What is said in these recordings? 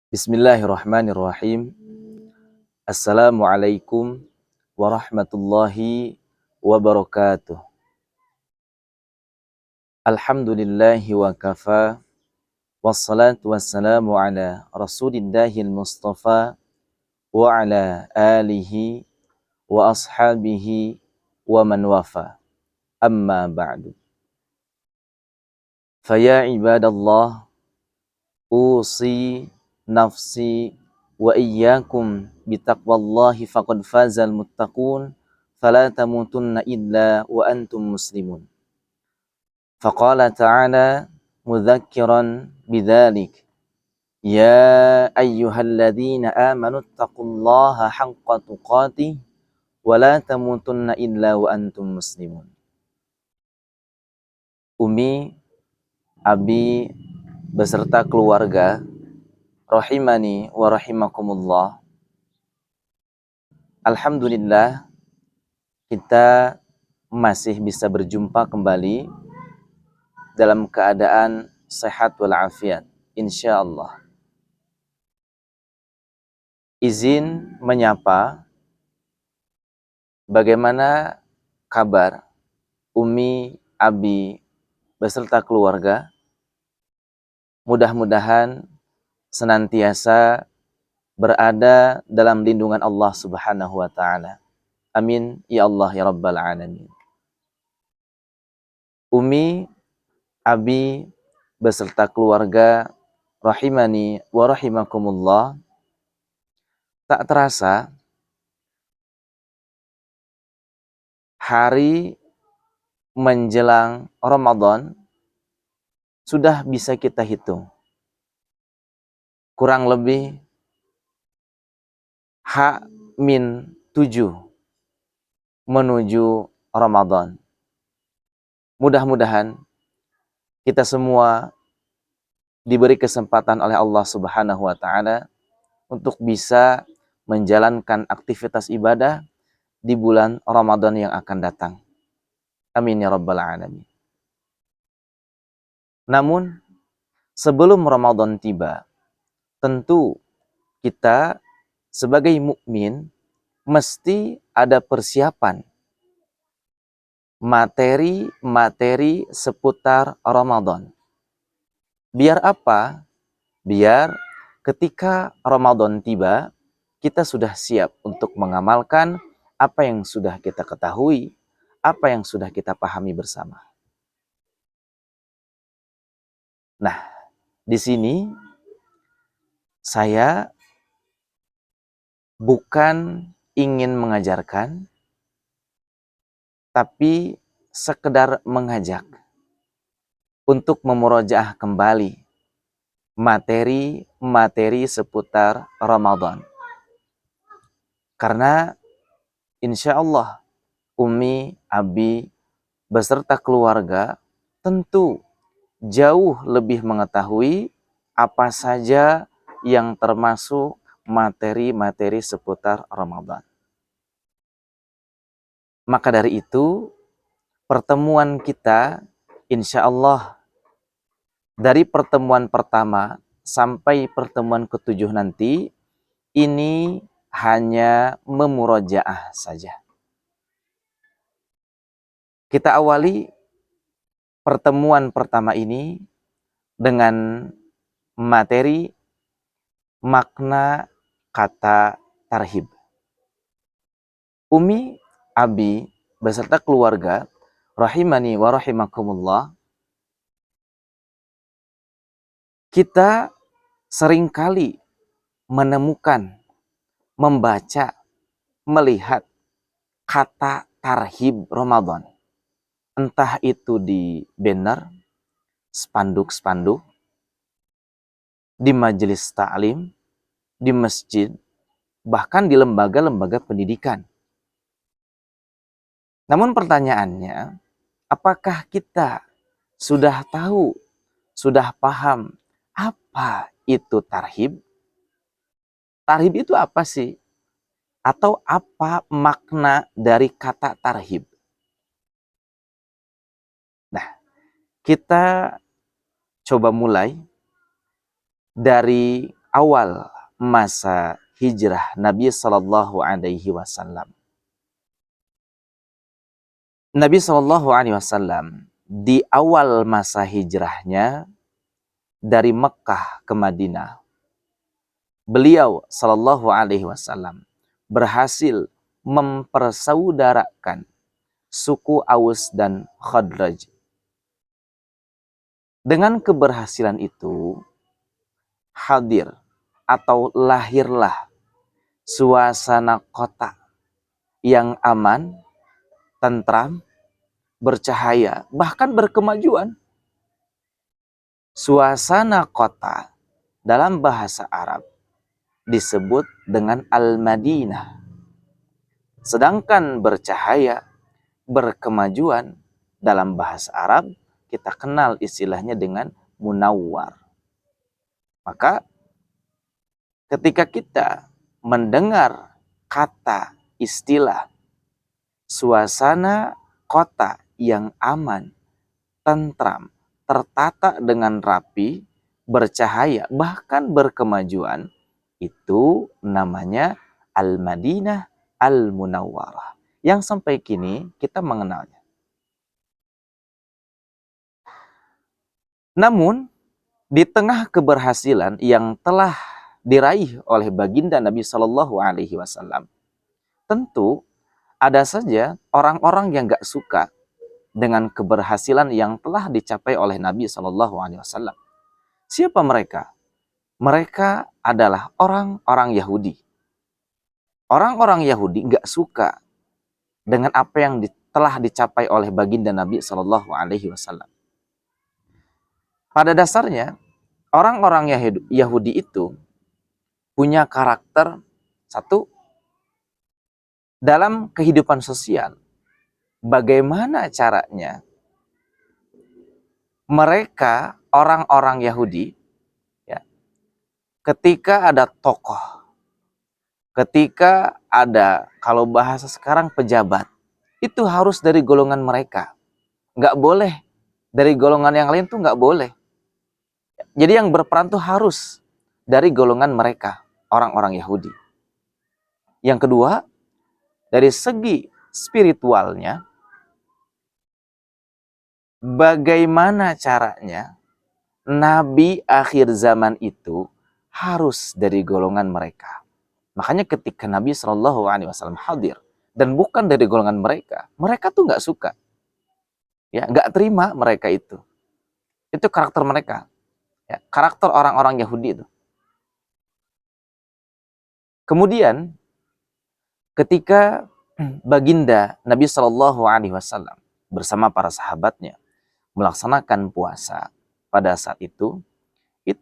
Bismillahirrahmanirrahim. Assalamualaikum warahmatullahi wabarakatuh. Alhamdulillahi wa kafa. Wassalatu wassalamu ala rasulillahil mustafa wa ala alihi wa ashabihi wa man wafa. Amma ba'du. Faya ibadallah, usi nafsi wa iyyakum bitaqwallahi faqad fazal muttaqun fala tamutunna illa wa antum muslimun. Faqala ta'ala mudzakiran bidzalik, ya ayyuhalladzina amanu taqullaha haqqa tuqatih wa la tamutunna illa wa antum muslimun. Umi, abi beserta keluarga rahimani wa rahimakumullah. Alhamdulillah kita masih bisa berjumpa kembali dalam keadaan sehat walafiat, insyaallah. Izin menyapa, bagaimana kabar Umi, Abi beserta keluarga? Mudah-mudahan senantiasa berada dalam lindungan Allah Subhanahu wa taala. Amin ya Allah ya rabbal alamin. Umi, Abi beserta keluarga rahimani wa rahimakumullah, tak terasa hari menjelang Ramadan sudah bisa kita hitung. Kurang lebih H-7 menuju Ramadan. Mudah-mudahan kita semua diberi kesempatan oleh Allah Subhanahu wa taala untuk bisa menjalankan aktivitas ibadah di bulan Ramadan yang akan datang. Amin ya rabbal alamin. Namun sebelum Ramadan tiba, tentu kita sebagai mukmin mesti ada persiapan materi-materi seputar Ramadan. Biar apa? Biar ketika Ramadan tiba, kita sudah siap untuk mengamalkan apa yang sudah kita ketahui, apa yang sudah kita pahami bersama. Nah, di sini saya bukan ingin mengajarkan, tapi sekedar mengajak untuk memurojaah kembali materi-materi seputar Ramadan. Karena insya Allah Umi, Abi beserta keluarga tentu jauh lebih mengetahui apa saja yang termasuk materi-materi seputar Ramadan. Maka dari itu, pertemuan kita insya Allah dari pertemuan pertama sampai pertemuan ke-7 nanti, ini hanya memurojaah saja. Kita awali pertemuan pertama ini dengan materi makna kata tarhib. Umi, Abi beserta keluarga rahimani wa rahimakumullah, kita seringkali menemukan, membaca, melihat kata tarhib Ramadan. Entah itu di banner, spanduk-spanduk, di majelis ta'lim, di masjid, bahkan di lembaga-lembaga pendidikan. Namun pertanyaannya, apakah kita sudah tahu, sudah paham apa itu tarhib? Tarhib itu apa sih? Atau apa makna dari kata tarhib? Nah, kita coba mulai dari awal masa hijrah Nabi Shallallahu Alaihi Wasallam. Nabi Shallallahu Alaihi Wasallam di awal masa hijrahnya dari Mekah ke Madinah, beliau Shallallahu Alaihi Wasallam berhasil mempersaudarakan suku Aus dan Khadraj. Dengan keberhasilan itu, hadir atau lahirlah suasana kota yang aman, tentram, bercahaya, bahkan berkemajuan. Suasana kota dalam bahasa Arab disebut dengan Al-Madinah. Sedangkan bercahaya, berkemajuan dalam bahasa Arab kita kenal istilahnya dengan Munawwar. Maka ketika kita mendengar kata istilah suasana kota yang aman, tentram, tertata dengan rapi, bercahaya, bahkan berkemajuan, itu namanya Al-Madinah Al-Munawwarah. Yang sampai kini kita mengenalnya. Namun, di tengah keberhasilan yang telah diraih oleh baginda Nabi Shallallahu Alaihi Wasallam, tentu ada saja orang-orang yang gak suka dengan keberhasilan yang telah dicapai oleh Nabi Shallallahu Alaihi Wasallam. Siapa mereka? Mereka adalah orang-orang Yahudi. Orang-orang Yahudi gak suka dengan apa yang telah dicapai oleh baginda Nabi Shallallahu Alaihi Wasallam. Pada dasarnya, orang-orang Yahudi itu punya karakter satu, dalam kehidupan sosial. Bagaimana caranya mereka, orang-orang Yahudi, ya, ketika ada tokoh, ketika ada, kalau bahasa sekarang pejabat, itu harus dari golongan mereka. Nggak boleh dari golongan yang lain tuh nggak boleh. Jadi yang berperan tuh harus dari golongan mereka, orang-orang Yahudi. Yang kedua, dari segi spiritualnya, bagaimana caranya Nabi akhir zaman itu harus dari golongan mereka. Makanya ketika Nabi Shallallahu Alaihi Wasallam hadir dan bukan dari golongan mereka, mereka tuh nggak suka, ya nggak terima mereka itu. Itu karakter mereka. Ya, karakter orang-orang Yahudi itu. Kemudian ketika baginda Nabi Shallallahu Alaihi Wasallam bersama para sahabatnya melaksanakan puasa pada saat itu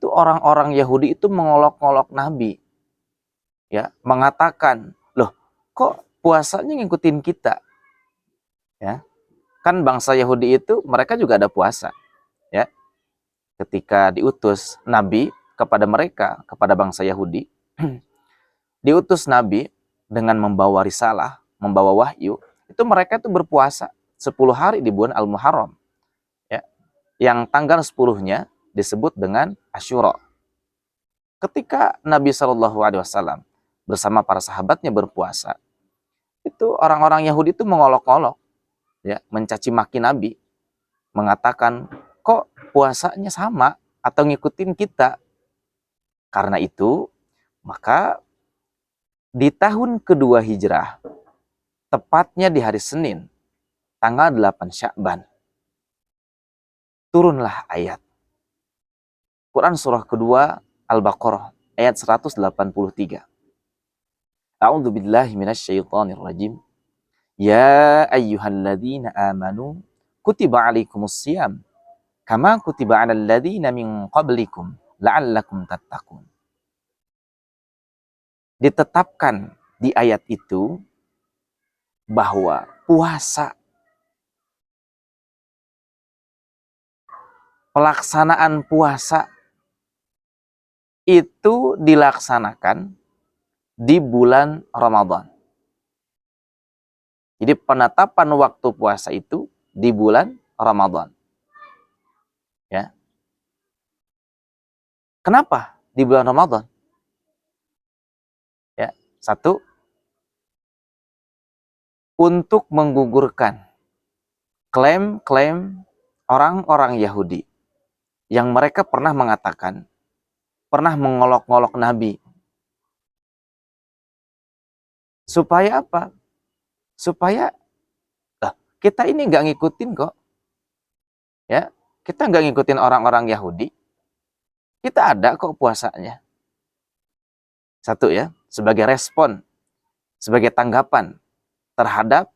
orang-orang Yahudi itu mengolok-olok Nabi, ya, mengatakan, loh, kok puasanya ngikutin kita, ya, kan bangsa Yahudi itu mereka juga ada puasa, ya. Ketika diutus Nabi kepada mereka, kepada bangsa Yahudi, diutus Nabi dengan membawa risalah, membawa wahyu, itu mereka itu berpuasa 10 hari di bulan Al-Muharram, ya, yang tanggal 10-nya disebut dengan Asyura. Ketika Nabi Shallallahu Alaihi Wasallam bersama para sahabatnya berpuasa, itu orang-orang Yahudi itu mengolok-olok, ya, mencaci maki Nabi, mengatakan, kok puasanya sama atau ngikutin kita. Karena itu, maka di tahun kedua hijrah, tepatnya di hari Senin, tanggal 8 Sya'ban, turunlah ayat. Quran surah kedua Al-Baqarah ayat 183. A'udzu billahi minasyaitonir rajim. Ya ayyuhalladzina amanu kutiba alaikumussyam kama kutiba 'alal ladzina min qablikum la'allakum tattaqun. Ditetapkan di ayat itu bahwa puasa, pelaksanaan puasa itu dilaksanakan di bulan Ramadan. Jadi penetapan waktu puasa itu di bulan Ramadan. Ya. Kenapa di bulan Ramadan? Satu, untuk menggugurkan klaim-klaim orang-orang Yahudi yang mereka pernah mengatakan, pernah mengolok-ngolok Nabi. Supaya apa? Supaya kita ini nggak ngikutin kok. Ya, kita nggak ngikutin orang-orang Yahudi. Kita ada kok puasanya. Satu ya, sebagai respon, sebagai tanggapan terhadap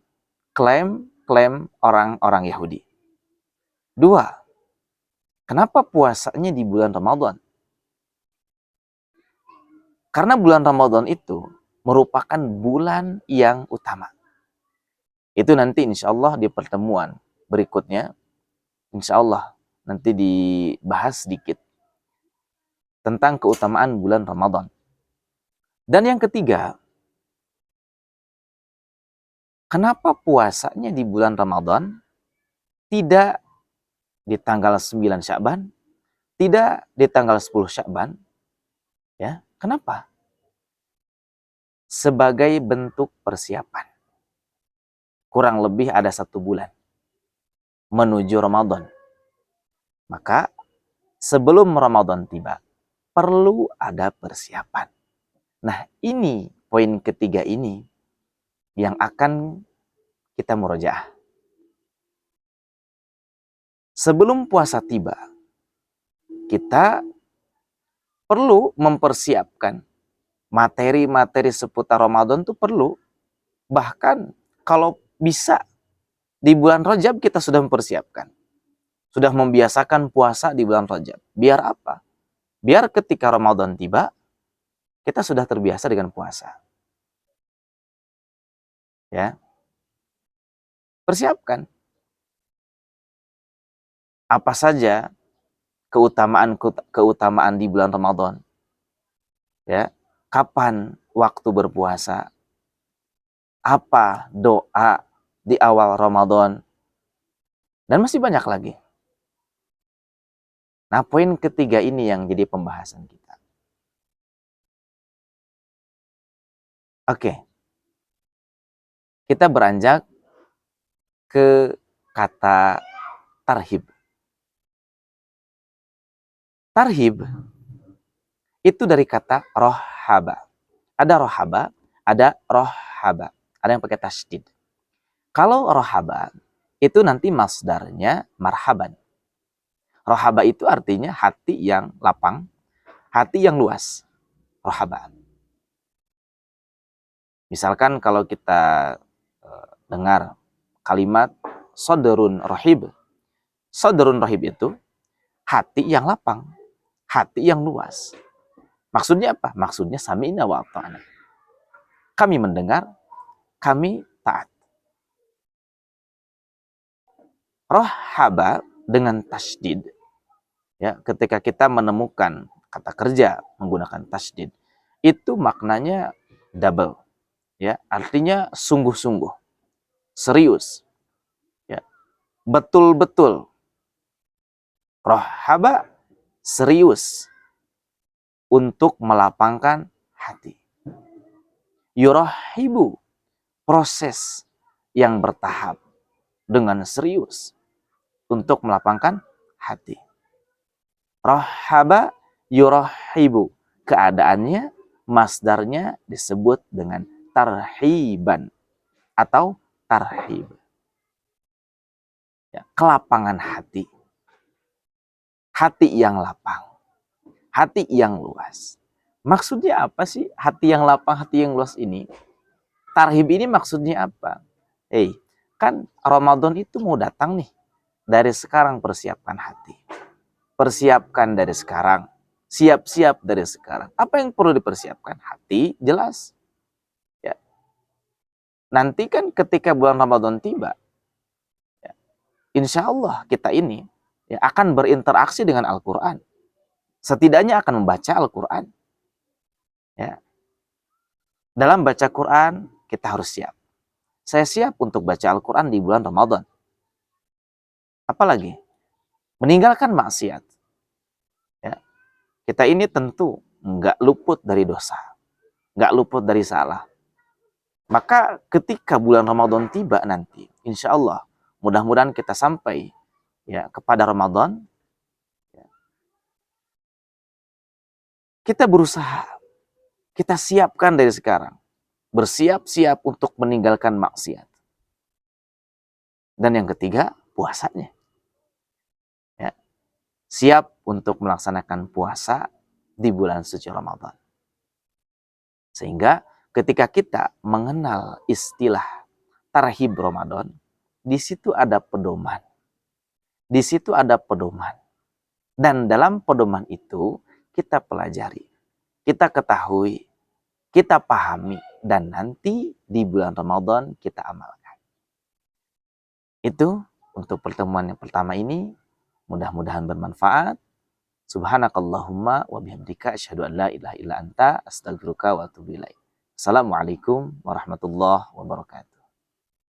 klaim-klaim orang-orang Yahudi. Dua, kenapa puasanya di bulan Ramadan? Karena bulan Ramadan itu merupakan bulan yang utama. Itu nanti insya Allah di pertemuan berikutnya, insya Allah nanti dibahas sedikit tentang keutamaan bulan Ramadan. Dan yang ketiga, kenapa puasanya di bulan Ramadan tidak di tanggal 9 Sya'ban, tidak di tanggal 10 Sya'ban? Ya, kenapa? Sebagai bentuk persiapan. Kurang lebih ada 1 bulan menuju Ramadan. Maka sebelum Ramadan tiba, perlu ada persiapan. Nah, ini poin ketiga ini yang akan kita murojaah. Sebelum puasa tiba, kita perlu mempersiapkan materi-materi seputar Ramadan itu perlu. Bahkan kalau bisa di bulan Rajab kita sudah mempersiapkan. Sudah membiasakan puasa di bulan Rajab. Biar apa? Biar ketika Ramadan tiba, kita sudah terbiasa dengan puasa. Ya. Persiapkan. Apa saja keutamaan di bulan Ramadan. Ya. Kapan waktu berpuasa? Apa doa di awal Ramadan? Dan masih banyak lagi. Nah, poin ketiga ini yang jadi pembahasan kita. Oke. Kita beranjak ke kata tarhib. Tarhib itu dari kata rohaba. Ada rohaba, ada rohaba. Ada yang pakai tasydid. Kalau rohaba, itu nanti masdarnya marhaban. Rohaba itu artinya hati yang lapang, hati yang luas. Rohaba. Misalkan kalau kita dengar kalimat sodrun rohib. Sodrun rohib itu hati yang lapang, hati yang luas. Maksudnya apa? Maksudnya sami'na wa ata'na. Kami mendengar, kami taat. Rohaba dengan tasydid. Ya, ketika kita menemukan kata kerja menggunakan tasydid, itu maknanya double. Ya, artinya sungguh-sungguh, serius. Ya, betul-betul. Rohaba serius untuk melapangkan hati. Yurahibu, proses yang bertahap dengan serius untuk melapangkan hati. Rohaba yurahibu, keadaannya masdarnya disebut dengan tarhiban atau tarhib. Ya, kelapangan hati. Hati yang lapang. Hati yang luas. Maksudnya apa sih hati yang lapang, hati yang luas ini? Tarhib ini maksudnya apa? Kan Ramadan itu mau datang nih. Dari sekarang persiapkan hati. Persiapkan dari sekarang. Siap-siap dari sekarang. Apa yang perlu dipersiapkan? Hati, jelas. Ya. Nanti kan ketika bulan Ramadan tiba, ya, insya Allah kita ini ya, akan berinteraksi dengan Al-Quran. Setidaknya akan membaca Al-Quran. Ya. Dalam baca Quran, kita harus siap. Saya siap untuk baca Al-Quran di bulan Ramadan. Apalagi? Meninggalkan maksiat. Ya. Kita ini tentu nggak luput dari dosa. nggak luput dari salah. Maka ketika bulan Ramadan tiba nanti, insya Allah, mudah-mudahan kita sampai ya kepada Ramadan, ya, kita berusaha, kita siapkan dari sekarang, bersiap-siap untuk meninggalkan maksiat. Dan yang ketiga, puasanya. Ya, siap untuk melaksanakan puasa di bulan suci Ramadan. Sehingga ketika kita mengenal istilah tarhib Ramadan, di situ ada pedoman. Di situ ada pedoman. Dan dalam pedoman itu kita pelajari, kita ketahui, kita pahami, dan nanti di bulan Ramadan kita amalkan. Itu untuk pertemuan yang pertama ini. Mudah-mudahan bermanfaat. Subhanakallahumma wa bihamdika asyhadu an la ilaha illa anta astaghfiruka wa atubu ilaik. Assalamualaikum warahmatullahi wabarakatuh.